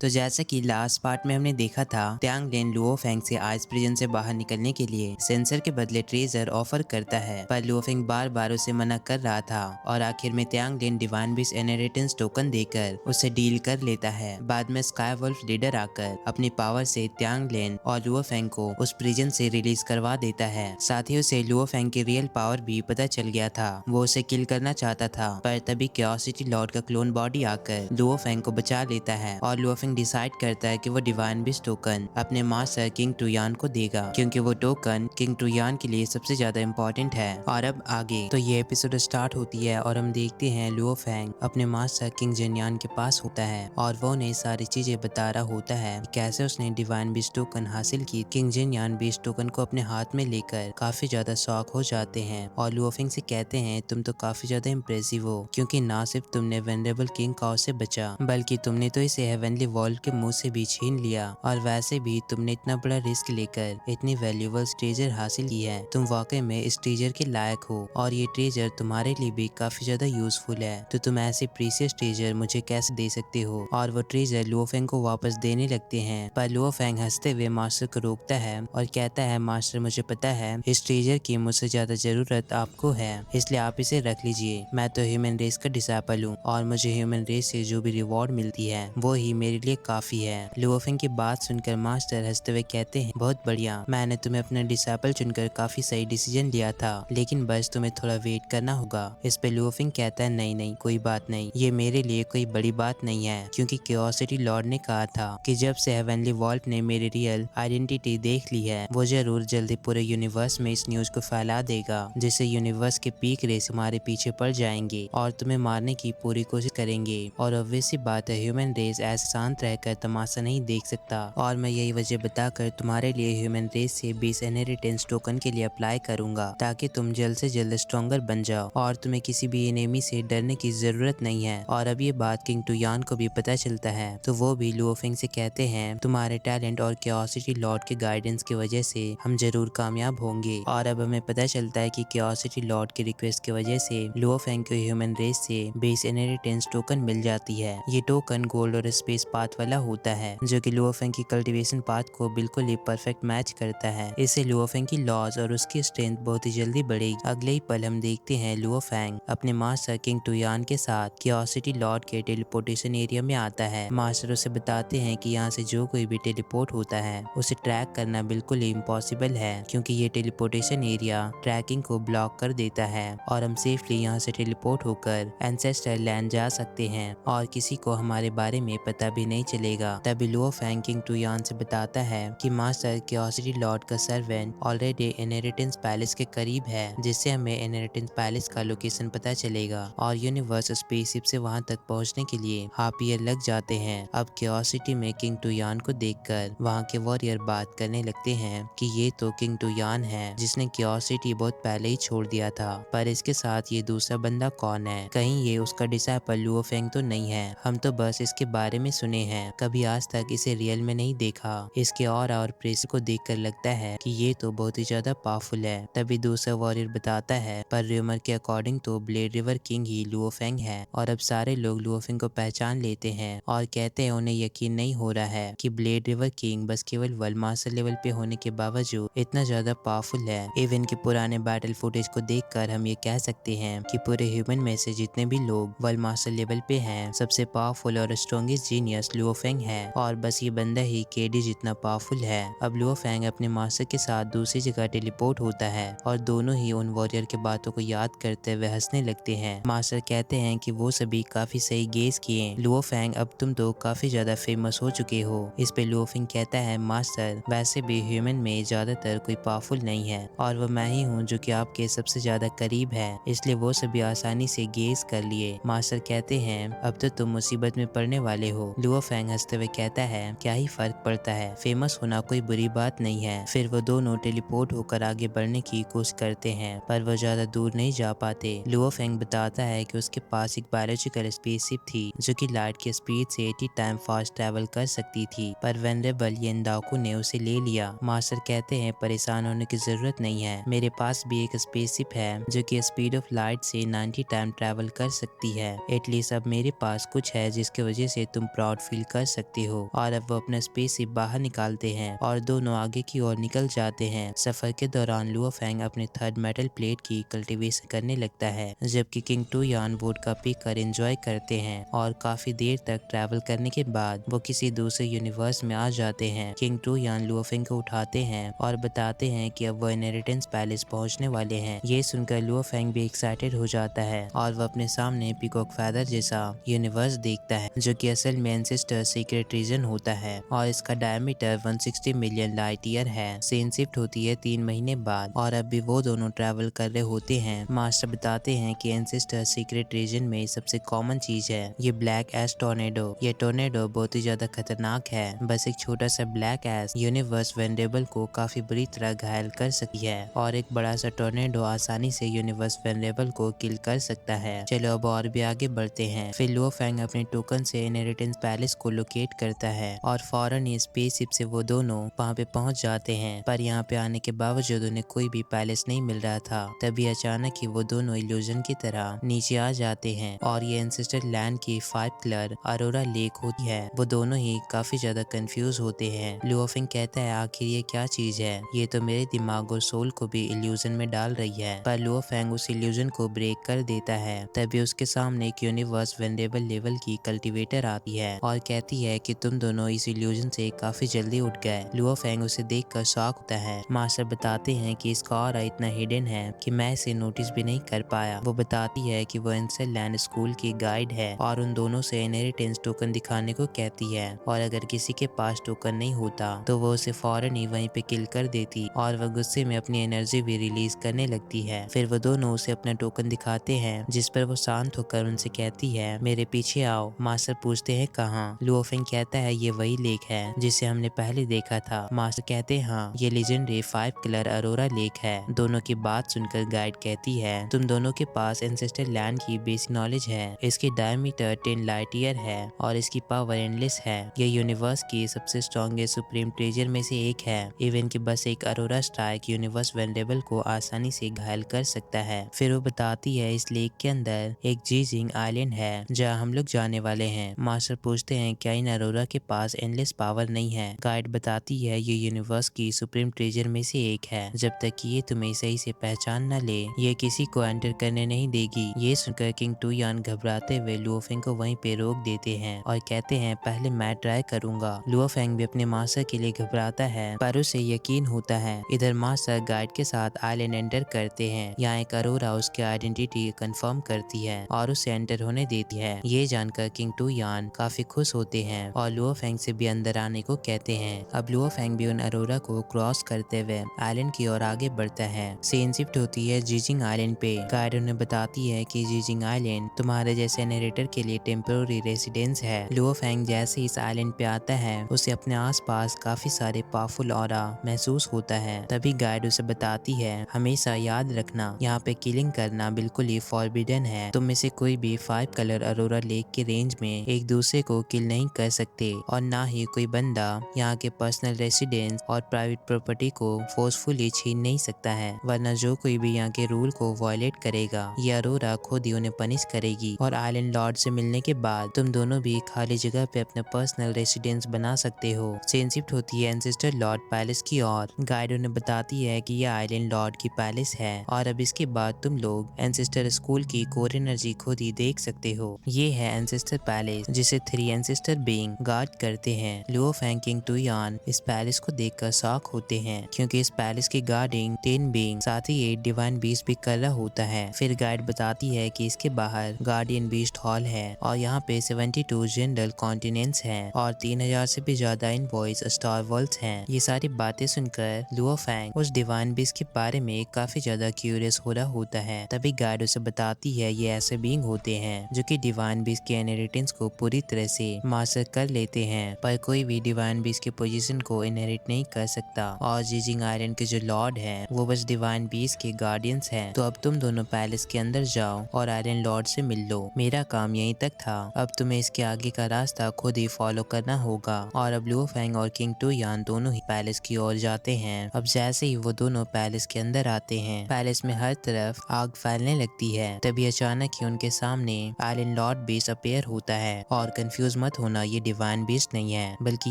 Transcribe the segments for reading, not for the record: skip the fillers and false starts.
तो जैसा कि लास्ट पार्ट में हमने देखा था, त्यांग लेन लुओ फेंग से आइस प्रिजन से बाहर निकलने के लिए सेंसर के बदले ट्रेजर ऑफर करता है, पर लुओ फेंग बार बार उसे मना कर रहा था और आखिर में त्यांग लेन डिवाइन बीस्ट इनहेरिटेंस टोकन देकर उसे डील कर लेता है। बाद में स्काई वुल्फ लीडर आकर अपनी पावर से त्यांग लेन और लुओ फेंग को उस प्रिजन से रिलीज करवा देता है। साथ ही उसे लुओ फेंग की रियल पावर भी पता चल गया था। वो उसे किल करना चाहता था, पर तभी क्योसिटी लॉर्ड का क्लोन बॉडी आकर लुओ फेंग को बचा लेता है और लुओ फेंग डिसाइड करता है कि वो डिवाइन बीस्ट टोकन अपने मास्टर किंग टुयान को देगा, क्योंकि वो टोकन किंग टुयान के लिए सबसे ज्यादा इम्पोर्टेंट है। और अब आगे तो ये एपिसोड स्टार्ट होती है और हम देखते हैं लुओ फेंग अपने मास्टर किंग जेनियान के पास होता है और वो उन्हें सारी चीजें बता रहा होता है कि कैसे उसने डिवाइन बीस्ट टोकन हासिल की। किंग जेनियान बीस्ट टोकन को अपने हाथ में लेकर काफी ज्यादा शॉक हो जाते हैं और लुओ फेंग से कहते हैं तुम तो काफी ज्यादा इम्प्रेसिव हो, क्योंकि ना सिर्फ तुमने वेनरेबल किंग काओ से बचा, बल्कि तुमने तो इसे हेवनली वर्ल्ड के मुंह से भी छीन लिया। और वैसे भी तुमने इतना बड़ा रिस्क लेकर इतनी वैल्यूएबल ट्रेजर हासिल की है। तुम वाकई में इस ट्रेजर के लायक हो और ये ट्रेजर तुम्हारे लिए भी काफी ज्यादा यूजफुल है, तो तुम ऐसे प्रीसियस ट्रेजर मुझे कैसे दे सकते हो। और वो ट्रेजर लुओ फेंग को वापस देने लगते हैं, पर लुओ फेंग हंसते हुए मास्टर को रोकता है और कहता है मास्टर मुझे पता है इस ट्रेजर की मुझसे ज्यादा जरूरत आपको है, इसलिए आप इसे रख लीजिए। मैं तो ह्यूमन रेस का डिसाइपल हूँ और मुझे ह्यूमन रेस से जो भी रिवॉर्ड मिलती है वो ही मेरे लिए काफी है। लुओ फेंग की बात सुनकर मास्टर हंसते हुए कहते हैं बहुत बढ़िया, मैंने तुम्हें अपना डिसाइपल चुनकर काफी सही डिसीजन लिया था, लेकिन बस तुम्हें थोड़ा वेट करना होगा। इस पे लुओ फेंग कहता है नहीं नहीं कोई बात नहीं, ये मेरे लिए कोई बड़ी बात नहीं है, क्योंकि क्यूरियोसिटी लॉर्ड ने कहा था कि जब से हेवनली वॉल्ट ने मेरी रियल आइडेंटिटी देख ली है वो जरूर जल्दी पूरे यूनिवर्स में इस न्यूज को फैला देगा, जिससे यूनिवर्स के पीक रेस हमारे पीछे पड़ जाएंगे और तुम्हें मारने की पूरी कोशिश करेंगे। और ऑब्वियस सी बात है ह्यूमन रेस ऐसे शांत रहकर तमाशा नहीं देख सकता, और मैं यही वजह बताकर तुम्हारे लिए ह्यूमन रेस से 20 इनहेरिटेंस टोकन के लिए अप्लाई करूंगा, ताकि तुम जल्द से जल्द स्ट्रॉन्गर बन जाओ और तुम्हें किसी भी एनिमी से डरने की जरूरत नहीं है। और अब ये बात किंग टुयान को भी पता चलता है, तो वो भी लुओ फेंग से कहते हैं तुम्हारे टैलेंट और क्यूरियोसिटी लॉर्ड के गाइडेंस की वजह से हम जरूर कामयाब होंगे। और अब हमें पता चलता है कि क्यूरियोसिटी लॉर्ड की रिक्वेस्ट की वजह से लुओ फेंग को ह्यूमन रेस से 20 इनहेरिटेंस टोकन मिल जाती है। ये टोकन गोल्ड और स्पेस पाथ वाला होता है, जो कि लुओ फेंग की कल्टीवेशन पाथ को बिल्कुल ही परफेक्ट मैच करता है। इससे लुओ फेंग की लॉज और उसकी स्ट्रेंथ बहुत ही जल्दी बढ़ेगी। अगले ही पल हम देखते हैं लुओ फेंग अपने मास्टर किंग टुयान के साथ क्यूरियोसिटी लॉर्ड के टेलीपोर्टेशन एरिया में आता है। मास्टर उसे बताते हैं कि यहाँ से जो कोई भी टेलीपोर्ट होता है उसे ट्रैक करना बिल्कुल ही इम्पॉसिबल है, क्योंकि ये टेलीपोर्टेशन एरिया ट्रैकिंग को ब्लॉक कर देता है और हम सेफली यहाँ से टेलीपोर्ट होकर एंसेस्टर लैंड जा सकते हैं और किसी को हमारे बारे में पता भी नहीं चलेगा। तभी लुओ फेंग किंग टुयान से बताता है कि मास्टर क्यूरियोसिटी लॉर्ड का सर्वेंट ऑलरेडी इनहेरिटेंस पैलेस के करीब है, जिससे हमें इनहेरिटेंस पैलेस का लोकेशन पता चलेगा और यूनिवर्स स्पेसशिप से वहां तक पहुंचने के लिए हाफ ईयर लग जाते हैं। अब क्यूरियोसिटी में किंग टुयान को देखकर वहां के वॉरियर बात करने लगते हैं कि ये तो किंग टुयान है जिसने क्यूरियोसिटी बहुत पहले ही छोड़ दिया था, पर इसके साथ ये दूसरा बंदा कौन है, कहीं ये उसका डिसाइपल लुओ फेंग तो नहीं है, हम तो बस इसके बारे में सुने हैं, कभी आज तक इसे रियल में नहीं देखा। इसके और प्रेस को देखकर लगता है कि ये तो बहुत ही ज्यादा पावरफुल है। तभी दूसरा वॉरियर बताता है पर रूमर के अकॉर्डिंग तो ब्लेड रिवर किंग ही लुओ फेंग है। और अब सारे लोग लुओ फेंग को पहचान लेते हैं और कहते हैं उन्हें यकीन नहीं हो रहा है कि ब्लेड रिवर किंग बस केवल वर्ल्ड मास्टर लेवल पे होने के बावजूद इतना ज्यादा पावरफुल है। इवन के पुराने बैटल फुटेज को देखकर हम ये कह सकते हैं कि पूरे ह्यूमन में से जितने भी लोग वर्ल्ड मास्टर लेवल पे हैं सबसे पावरफुल और स्ट्रॉन्गेस्ट जीनियस लुओ फेंग है, और बस ये बंदा ही केडी जितना पावरफुल है। अब लुओ फेंग अपने मास्टर के साथ दूसरी जगह टेलीपोर्ट होता है और दोनों ही उन वॉरियर के बातों को याद करते हुए हंसने लगते हैं। मास्टर कहते हैं कि वो सभी काफी सही गेस किए लुओ फेंग, अब तुम तो काफी ज्यादा फेमस हो चुके हो। इस पे लुओ फेंग कहता है मास्टर वैसे भी ह्यूमन में ज्यादातर कोई पावरफुल नहीं है और वो मैं ही हूँ जो कि आपके सबसे ज्यादा करीब है, इसलिए वो सभी आसानी से गेस कर लिए। मास्टर कहते हैं अब तो तुम मुसीबत में पड़ने वाले हो। लुओ फेंग हंसते हुए कहता है क्या ही फर्क पड़ता है, फेमस होना कोई बुरी बात नहीं है। फिर वो दोनों टेलीपोर्ट होकर आगे बढ़ने की कोशिश करते हैं, पर वो ज्यादा दूर नहीं जा पाते। लुओ फेंग बताता है कि उसके पास एक बायोलॉजिकल स्पेसशिप थी जो कि लाइट की स्पीड से 80 टाइम फास्ट ट्रैवल कर सकती थी, पर वेनरेबल येंदाकू ने उसे ले लिया। मास्टर कहते हैं परेशान होने की जरूरत नहीं है, मेरे पास भी एक स्पेसशिप है जो कि स्पीड ऑफ लाइट से 90 टाइम ट्रैवल कर सकती है। एटलीस्ट अब मेरे पास कुछ है जिसकी वजह से तुम प्राउड फील कर सकते हो। और अब वो अपना स्पेसशिप बाहर निकालते हैं और दोनों आगे की ओर निकल जाते हैं। सफर के दौरान लुओ फेंग अपने थर्ड मेटल प्लेट की कल्टीवेशन करने लगता है, जबकि किंग टू यान वोडका पीकर एंजॉय करते हैं। और काफी देर तक ट्रैवल करने के बाद वो किसी दूसरे यूनिवर्स में आ जाते हैं। किंग टू यान लुओ फेंग को उठाते हैं और बताते हैं कि अब वो इनहेरिटेंस पैलेस पहुंचने वाले हैं। ये सुनकर लुओ फेंग भी एक्साइटेड हो जाता है और वो अपने सामने पीकॉक फेदर जैसा यूनिवर्स देखता है, जो कि असल में एंसेस्टर सीक्रेट रीजन होता है और इसका डायमीटर 160 मिलियन लाइट ईयर है। सीन शिफ्ट होती है 3 महीने बाद और अब भी वो दोनों ट्रैवल कर रहे होते हैं। मास्टर बताते हैं कि एंसेस्टर सीक्रेट रीजन में सबसे कॉमन चीज है ये ब्लैक एस टोर्नेडो। ये टोर्नेडो बहुत ही ज्यादा खतरनाक है। बस एक छोटा सा ब्लैक एस यूनिवर्स वेंडेबल को काफी बुरी तरह घायल कर सकती है और एक बड़ा सा टोर्नेडो आसानी से यूनिवर्स वेंडेबल को किल कर सकता है। चलो अब और भी आगे बढ़ते हैं। फिर लुओ फेंग अपने टोकन से इनहेरिटेंस पैलेस को लोकेट करता है और फौरन ही स्पेसशिप से वो दोनों वहाँ पे पहुंच जाते हैं। पर यहाँ पे आने के बावजूद उन्हें कोई भी पैलेस नहीं मिल रहा था। तभी अचानक ही वो दोनों इल्यूजन की तरह नीचे आ जाते हैं और ये एंसेस्टर लैंड की 5 कलर अरोरा लेक होती है। वो दोनों ही काफी ज्यादा कंफ्यूज होते हैं। लुओ फेंग कहता है आखिर ये क्या चीज है, ये तो मेरे दिमाग और सोल को भी इल्यूजन में डाल रही है। पर लुओ फेंग उस इल्यूजन को ब्रेक कर देता है। तभी उसके सामने एक यूनिवर्स वेंडेबल लेवल की कल्टीवेटर आती है और कहती है कि तुम दोनों इस इल्यूजन से काफी जल्दी उठ गए। लुओ फेंग उसे देखकर शॉक होता है। मास्टर बताते हैं कि इसका ऑरा इतना हिडन है कि मैं इसे नोटिस भी नहीं कर पाया। वो बताती है कि वो एंसेल लैंड स्कूल की गाइड है और उन दोनों से इनहेरिटेंस टोकन दिखाने को कहती है और अगर किसी के पास टोकन नहीं होता तो वो उसे फौरन ही वहीं पे किल कर देती और वह गुस्से में अपनी एनर्जी भी रिलीज करने लगती है। फिर वो दोनों उसे अपना टोकन दिखाते हैं, जिस पर वो शांत होकर उनसे कहती है मेरे पीछे आओ। मास्टर पूछते हैं कहाँ? लुओ फेंग कहता है ये वही लेक है जिसे हमने पहले देखा था। मास्टर कहते हैं हाँ, ये लेजेंडरी 5 कलर अरोरा लेक है। दोनों की बात सुनकर गाइड कहती है तुम दोनों के पास एंसेस्टर लैंड की बेसिक नॉलेज है। इसकी डायमीटर 10 लाइट ईयर है और इसकी पावर एंडलेस है। ये यूनिवर्स की सबसे स्ट्रॉन्गेस्ट सुप्रीम ट्रेजर में से एक है। इवन की बस एक अरोरा स्ट्राइक यूनिवर्स वेंडेबल को आसानी से घायल कर सकता है। फिर वो बताती है इस लेक के अंदर एक जीजिंग आइलैंड है जहाँ हम लोग जाने वाले हैं। मास्टर पूछते हैं क्या इन अरोरा के पास एंडलेस पावर नहीं है? गाइड बताती है ये यूनिवर्स की सुप्रीम ट्रेजर में से एक है। जब तक कि ये तुम्हें सही से पहचान न ले ये किसी को एंटर करने नहीं देगी। ये सुनकर किंग टू यान घबराते हुए लुओ फेंग को वहीं पे रोक देते हैं और कहते हैं पहले मैं ट्राई करूंगा। लुओ फेंग भी अपने मास्टर के लिए घबराता है पर उसे यकीन होता है। इधर मास्टर गाइड के साथ आइलैंड एंटर करते हैं। यहाँ एक अरोरा उसकी आइडेंटिटी कंफर्म करती है और उसे एंटर होने देती है। ये जानकर किंग टू यान काफी खुश होते हैं और लुओ फेंग से भी अंदर आने को कहते हैं। अब लुओ फेंग भी उन अरोरा को क्रॉस करते हुए आइलैंड की ओर आगे बढ़ता है। सीन शिफ्ट होती है जीजिंग आइलैंड पे। गाइड उन्हें बताती है कि जीजिंग आइलैंड तुम्हारे जैसे नरेटर के लिए टेम्पोररी रेसिडेंस है। लुओ फेंग जैसे इस आइलैंड पे आता है उसे अपने आसपास काफी सारे पावरफुल ऑरा महसूस होता है। तभी गाइड उसे बताती है हमेशा याद रखना यहाँ पे किलिंग करना बिल्कुल ही फॉरबिडन है। तुम में से कोई भी 5 कलर अरोरा लेक के रेंज में एक दूसरे को किल नहीं कर सकते और ना ही कोई बंदा यहाँ के पर्सनल रेसिडेंस और प्राइवेट प्रॉपर्टी को फोर्सफुली छीन नहीं सकता है, वरना जो कोई भी यहाँ के रूल को वायलेट करेगा ये अरोरा खुद ही उन्हें पनिश करेगी। और आइलैंड लॉर्ड से मिलने के बाद तुम दोनों भी खाली जगह पे अपना पर्सनल रेसिडेंस बना सकते हो। सीन शिफ्ट होती है एंसेस्टर लॉर्ड पैलेस की ओर। गाइड उन्हें बताती है कि यह आइलैंड लॉर्ड की पैलेस है और अब इसके बाद तुम लोग एंसेस्टर स्कूल की कोर एनर्जी खुद ही देख सकते हो। ये है एंसेस्टर पैलेस जिसे 3 एंसेस्टर बीइंग गार्ड करते हैं। लुओ फेंग किंग टू यान इस पैलेस को देखकर शॉक होते हैं क्योंकि इस पैलेस की गार्डिंग 10 बीइंग साथ ही 8 डिवाइन बीस्ट भी कर रहा होता है। फिर गाइड बताती है कि इसके बाहर गार्डियन बीस्ट हॉल है और यहाँ पे 72 जनरल कॉन्टिनेंट्स हैं और 3000 से भी ज्यादा इनवॉइस स्टार वर्ल्ड्स हैं। ये सारी बातें सुनकर लुओ फेंग उस डिवाइन बीस्ट के बारे में काफी ज्यादा क्यूरियस हो रहा होता है। तभी गाइड उसे बताती है ये ऐसे बीइंग होते हैं जो कि डिवाइन बीस्ट के इनहेरिटेंस को पूरी तरह से मास्टर कर लेते हैं, पर कोई भी डिवाइन बीस्ट के पोजीशन को इनहेरिट नहीं कर सकता। और जीजिंग आइलैंड के जो लॉर्ड हैं वो बस डिवाइन बीस्ट के गार्डियंस हैं। तो अब तुम दोनों पैलेस के अंदर जाओ और आइलैंड लॉर्ड से मिल लो। मेरा काम यहीं तक था, अब तुम्हें इसके आगे का रास्ता खुद ही फॉलो करना होगा। और अब लुओ फेंग और किंग टू यान दोनों ही पैलेस की ओर जाते हैं। अब जैसे ही वो दोनों पैलेस के अंदर आते हैं पैलेस में हर तरफ आग फैलने लगती है। तभी अचानक ही उनके सामने आइलैंड लॉर्ड बीस्ट अपीयर होता है और कंफ्यूज मत होना, ये डिवाइन बीस्ट नहीं है, बल्कि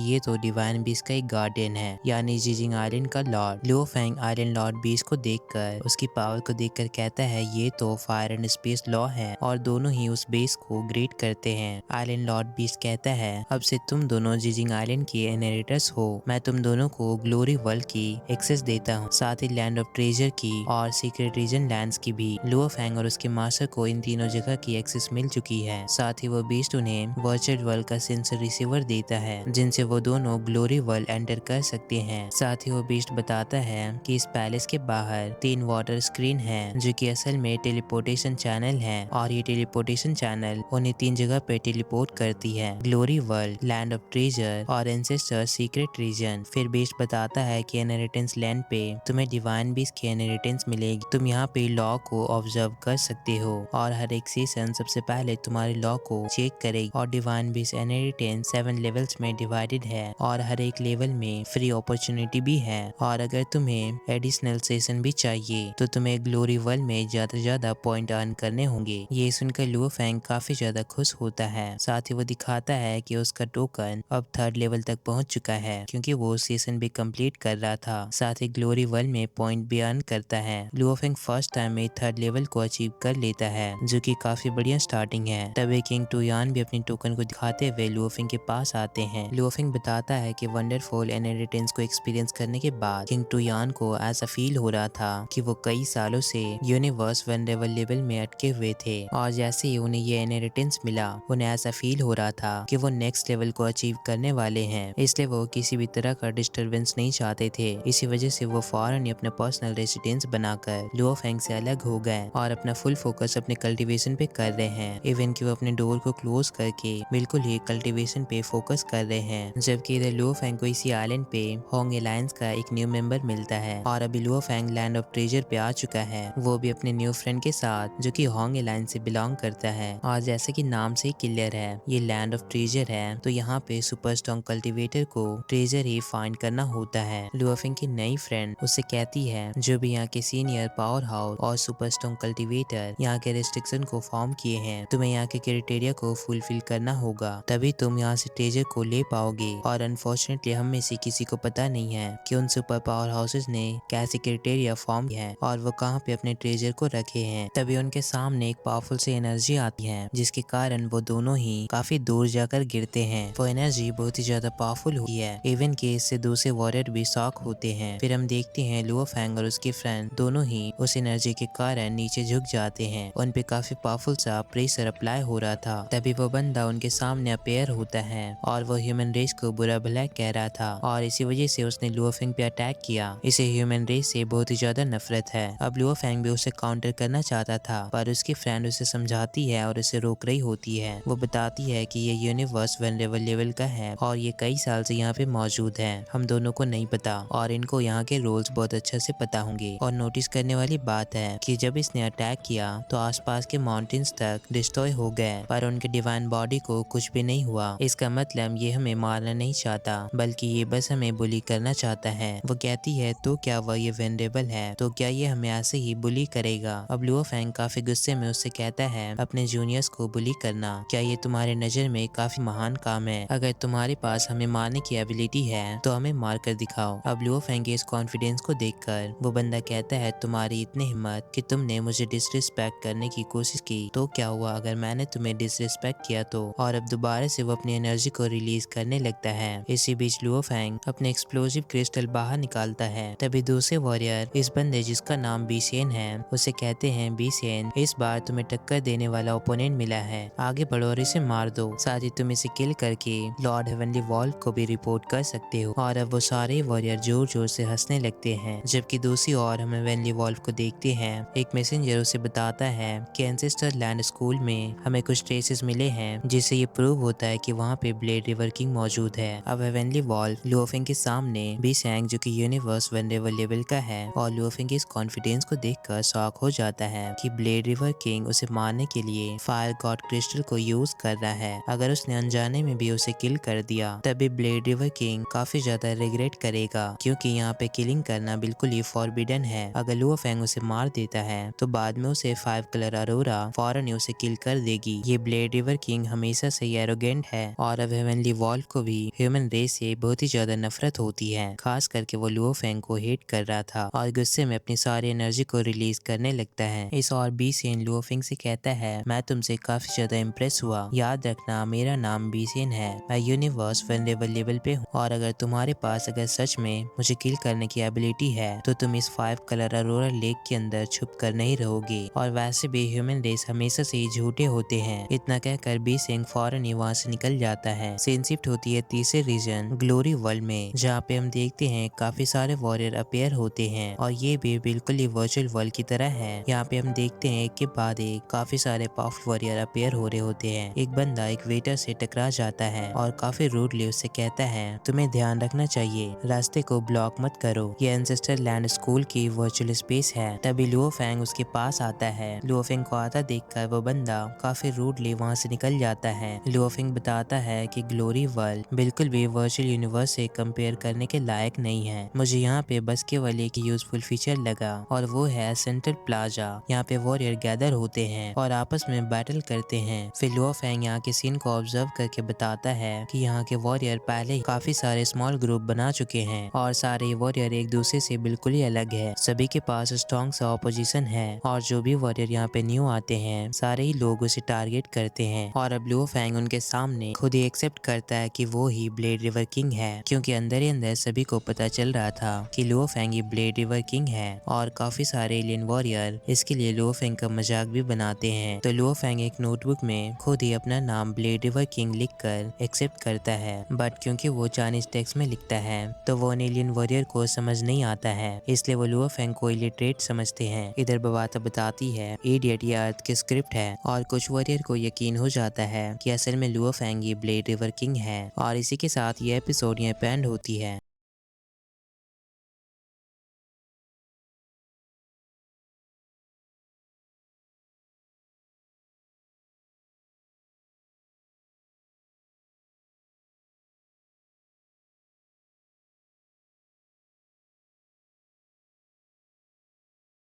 ये तो डिवाइन बीस्ट का एक गार्डियन है, यानी जिजिंग आइलैंड का Lord. Luo Feng island Lord beast को देखकर, उसकी पावर को देखकर कहता है ये तो फायर एंड स्पेस लॉ है, और दोनों ही उस बेस को ग्रेट करते हैं। आइलैंड लॉर्ड बीस्ट कहता है अब से तुम दोनों जिजिंग आइलैंड के इनहेरिटर्स हो, मैं तुम दोनों को ग्लोरी वर्ल्ड की एक्सेस देता हूँ, साथ ही लैंड ऑफ ट्रेजर की और सीक्रेट रीजन लैंड्स की भी। लुओ फेंग और उसके मास्टर को इन तीनों जगह की एक्सेस मिल चुकी है। साथ ही वो बीस्ट उन्हें वर्चुअल वर्ल्ड का सेंसर रिसीवर देता है, जिनसे वो दोनों ग्लोरी वर्ल्ड एंटर कर सकते हैं। साथ ही वो बीस्ट बताता है कि इस पैलेस के बाहर 3 वाटर स्क्रीन है, जो कि असल में टेलीपोर्टेशन चैनल है, और ये टेलीपोर्टेशन चैनल उन्हें 3 जगह पे टेलीपोर्ट करती है, glory world, land of treasure और एंसेस्टर सीक्रेट रीजन। फिर बीस्ट बताता है कि इनहेरिटेंस लैंड पे तुम्हें डिवाइन बीस्ट की इनहेरिटेंस मिलेगी, तुम यहाँ पे लॉ को ऑब्जर्व कर सकते हो, और हर एक सीजन सबसे पहले तुम्हारे लॉ को चेक करेगी। और डिवाइन बीस्ट इनहेरिटेंस 7 लेवल्स में डिवाइडेड है, और हर एक लेवल में फ्री अपॉर्चुनिटी भी है, और अगर तुम्हें एडिशनल सेशन भी चाहिए तो तुम्हें ग्लोरी वर्ल्ड में ज्यादा से ज्यादा पॉइंट अर्न करने होंगे। ये सुनकर लुओ फेंग काफी ज्यादा खुश होता है। साथ ही वो दिखाता है कि उसका टोकन अब 3rd लेवल तक पहुंच चुका है, क्योंकि वो सेशन भी कंप्लीट कर रहा था। साथ ही ग्लोरी वर्ल्ड में पॉइंट भी अर्न करता है। लुओ फेंग फर्स्ट टाइम में 3rd लेवल को अचीव कर लेता है, जो कि काफी बढ़िया स्टार्टिंग है। तभी किंग टूयान भी अपनी टोकन को दिखाते हुए लुओ फेंग के पास आते हैं। लुओ फेंग बताता है कि वंडरफुल इनहेरिटेंस को एक्सपीरियंस करने के बाद किंग टूयान को ऐसा फील हो रहा था कि वो कई सालों से यूनिवर्स वंडरफुल लेवल में अटके हुए थे, और जैसे ही उन्हें ये इनहेरिटेंस मिला उन्हें ऐसा फील हो रहा था कि वो नेक्स्ट लेवल को अचीव करने वाले हैं। इसलिए वो किसी भी तरह का डिस्टरबेंस नहीं चाहते थे। इसी वजह से वो फौरन ही अपना पर्सनल रेसिडेंस बनाकर लुओ फेंग से अलग हो गए और अपना फुल फोकस अपने कल्टीवेशन पे कर रहे हैं। इवन कि वो अपने डोर को क्लोज करके बिल्कुल ही कल्टीवेशन पे फोकस कर रहे हैं। जबकि इधर लुओ फेंग को इसी आइलैंड पे होंग एलायंस का एक न्यू मेंबर मिलता है, और अभी Luo Feng land of treasure पे आ चुका है, वो भी अपने न्यू फ्रेंड के साथ, जो कि होंग एलायंस से बिलोंग करता है। और जैसे कि नाम से ही क्लियर है ये लैंड ऑफ ट्रेजर है, तो यहाँ पे सुपर स्ट्रॉन्ग कल्टीवेटर को ट्रेजर ही फाइंड करना होता है। लुओ फेंग की नई फ्रेंड उससे कहती है जो भी यहाँ के सीनियर पावर हाउस और सुपर स्ट्रॉन्ग कल्टीवेटर यहाँ के रेस्ट्रिक्शन को फॉर्म किए हैं, तुम्हें यहाँ के क्राइटेरिया को फुलफिल करना होगा, तभी तुम यहाँ से ट्रेजर को ले पाओगे। और अनफॉर्चुनेटली हम में से किसी को पता नहीं है कि उन सुपर पावर हाउसेस ने कैसे क्राइटेरिया फॉर्म किया है और वो कहाँ पे अपने ट्रेजर को रखे हैं। तभी उनके सामने एक पावरफुल सी एनर्जी आती है, जिसके कारण वो दोनों ही काफी दूर जाकर गिरते हैं। वो एनर्जी बहुत ही ज्यादा पावरफुल हुई है, इवन कि इससे दूसरे वॉरियर भी शॉक होते हैं। फिर हम देखते हैं लुओ फेंग और उसके फ्रेंड दोनों ही उस एनर्जी के कारण नीचे झुक जाते हैं। उन पे काफी पावरफुल सा प्रेशर अप्लाई हो रहा था। तभी वो बंदा उनके सामने अपेयर होता है और वो ह्यूमन रेस को बुरा भला कह रहा था, और इसी वजह से उसने लुओ फेंग पे अटैक किया। इसे ह्यूमन रेस से बहुत ही ज्यादा नफरत है। अब लुओ फेंग भी उसे काउंटर करना चाहता था, पर उसकी फ्रेंड उसे समझाती है और उसे रोक रही होती है। वो बताती है कि ये यूनिवर्स वल्नरेबल लेवल का है और ये कई साल से यहाँ पे मौजूद है, हम दोनों को नहीं पता, और इनको यहाँ के रूल्स बहुत अच्छे से पता होंगे। और नोटिस करने वाली बात है कि जब इसने अटैक किया तो आसपास के माउंटेन्स तक डिस्ट्रॉय हो गए, पर उनके डिवाइन बॉडी को कुछ भी नहीं हुआ। इसका मतलब ये हमें मारना नहीं चाहता, बल्कि ये बस हमें बुली करना चाहता है। वो कहती है तो क्या वह ये वेंडेबल है, तो क्या ये हमें ऐसे ही बुली करेगा। अब लुओ फेंग काफी गुस्से में उससे कहता है अपने जूनियर्स को बुली करना क्या ये तुम्हारे नजर में काफी महान काम है? अगर तुम्हारे पास हमें मारने की एबिलिटी है तो हमें मार कर दिखाओ। अब लुओ फेंग के इस कॉन्फिडेंस को देखकर वो बंदा कहता है तुम्हारी इतनी हिम्मत कि तुमने मुझे डिसरिस्पेक्ट करने की कोशिश की, तो क्या हुआ अगर मैंने तुम्हें डिसरिस्पेक्ट किया तो? और अब दोबारा से वो अपनी एनर्जी को रिलीज करने लगता है। इसी बीच लुओ फेंग अपने एक्सप्लोसिव क्रिस्टल बाहर निकालता है। तभी दूसरे वॉरियर इस बंदे जिसका नाम बीसेन है उसे कहते हैं बीसेन, इस बार तुम्हें टक्कर देने वाला ओपोनेंट मिला है, आगे बढ़ो और इसे मार दो, साथ ही तुम इसे किल करके लॉर्ड हेवनली वॉल्व को भी रिपोर्ट कर सकते हो। और अब वो सारे वॉरियर जोर जोर से हंसने लगते हैं। जबकि दूसरी ओर हम हेवनली वॉल्व को देखते हैं। एक मैसेंजर उसे बताता है कि एंसेस्टर लैंड स्कूल में हमें कुछ ट्रेसेस मिले हैं, जिससे ये प्रूव होता है कि वहाँ पे ब्लेड रिवर किंग मौजूद है। अब हेवनली वॉल्व लुओ फेंग के सामने बीसेंग जो कि यूनिवर्स वल्नरेबल लेवल का है, और लुओ फेंग के इस कॉन्फिडेंस को देखकर शॉक हो जाता है कि ब्लेड रिवर किंग उसे मारने के लिए फायर गॉड क्रिस्टल को यूज कर रहा है। अगर उसने अनजाने में भी उसे किल कर दिया तभी ब्लेड रिवर किंग काफी ज्यादा रिग्रेट करेगा, क्योंकि यहाँ पे किलिंग करना बिल्कुल ही फॉरबिडन है। अगर लुओ फेंग उसे मार देता है तो बाद में उसे 5 कलर अरोरा फौरन ही उसे किल कर देगी। ये ब्लेड रिवर किंग हमेशा से ही एरोगेंट है और अब हेवनली वॉल्फ को भी ह्यूमन रेस से बहुत ही ज्यादा नफरत होती है। खास करके वो लुओ फेंग को हेट कर रहा था और गुस्से में अपनी सारी एनर्जी को रिलीज करने लगता है। इस और बी सेन लुओ फेंग से कहता है, मैं तुमसे काफी ज्यादा इम्प्रेस हुआ, याद रखना मेरा नाम बी सेन है, मैं यूनिवर्स वनरेबल लेवल पे हूँ और अगर तुम्हारे पास अगर सच में मुझे किल करने की एबिलिटी है तो तुम इस 5 कलर अरोरा लेक के अंदर छुप कर नहीं रहोगे और वैसे भी ह्यूमन रेस हमेशा से ही झूठे होते हैं। इतना कहकर बी सिंह फौरन ही वहाँ से निकल जाता है। सीन शिफ्ट होती है तीसरे रीजन ग्लोरी वर्ल्ड में, जहाँ पे हम देखते हैं काफी सारे वॉरियर अपेयर होते हैं और ये भी बिल्कुल ही वर्चुअल वर्ल्ड की तरह है। यहाँ पे हम देखते हैं एक के बाद एक काफी सारे पावरफुल वॉरियर अपेयर हो रहे होते हैं। एक बंदा एक वेटर से टकरा जाता है और काफी रूडली उससे कहता है, तुम्हें ध्यान रखना चाहिए, रास्ते को ब्लॉक मत करो, ये एंसेस्टर लैंड स्कूल की वर्चुअल स्पेस है। तभी लुओ फेंग उसके पास आता है। लुओ फेंग को आता देखकर वो बंदा काफी रूडली वहाँ से निकल जाता है। लुओ फेंग बताता है कि ग्लोरी वर्ल्ड बिल्कुल भी वर्चुअल यूनिवर्स से कंपेयर करने के लायक नहीं है। मुझे यहाँ पे बस केवल एक यूजफुल फीचर लगा और वो है सेंट्रल प्लाजा। यहाँ पे वॉरियर गैदर होते हैं और आपस में बैटल करते हैं। फिर लुओ फेंग यहाँ के सीन को ऑब्जर्व करके बताता है कि यहाँ के वॉरियर पहले ही काफी सारे स्मॉल ग्रुप बना चुके हैं और सारे वॉरियर एक दूसरे से बिल्कुल ही अलग है। सभी के पास स्ट्रॉन्ग सा ऑपोजिशन है और जो भी वॉरियर यहाँ पे न्यू आते हैं सारे ही लोग उसे टारगेट करते हैं। और अब लुओ फेंग उनके सामने खुद ही एक्सेप्ट करता है कि वो ही ब्लेड रिवर किंग है, क्योंकि अंदर ही अंदर सभी को पता चल रहा था कि लुओ फेंग ही ब्लेड रिवर किंग है और काफी सारे एलियन वॉरियर इसके लिए लुओ फेंग का मजाक भी बनाते हैं। तो लुओ फेंग एक नोटबुक में खुद ही अपना नाम ब्लेड रिवर किंग लिखकर एक्सेप्ट करता है, बट क्योंकि वो चाइनीज टेक्स्ट में लिखता है तो वो एलियन वॉरियर को समझ नहीं आता है, इसलिए वो लुओ फेंग को इलिटरेट समझते हैं। इधर बवाता बताती है इडियट ये अर्थ की स्क्रिप्ट है और कुछ वॉरियर को यकीन हो जाता है कि असल में लुओ फेंग ये ब्लेड रिवर किंग है। और इसी के साथ ये एपिसोड यहाँ पे एंड होती है।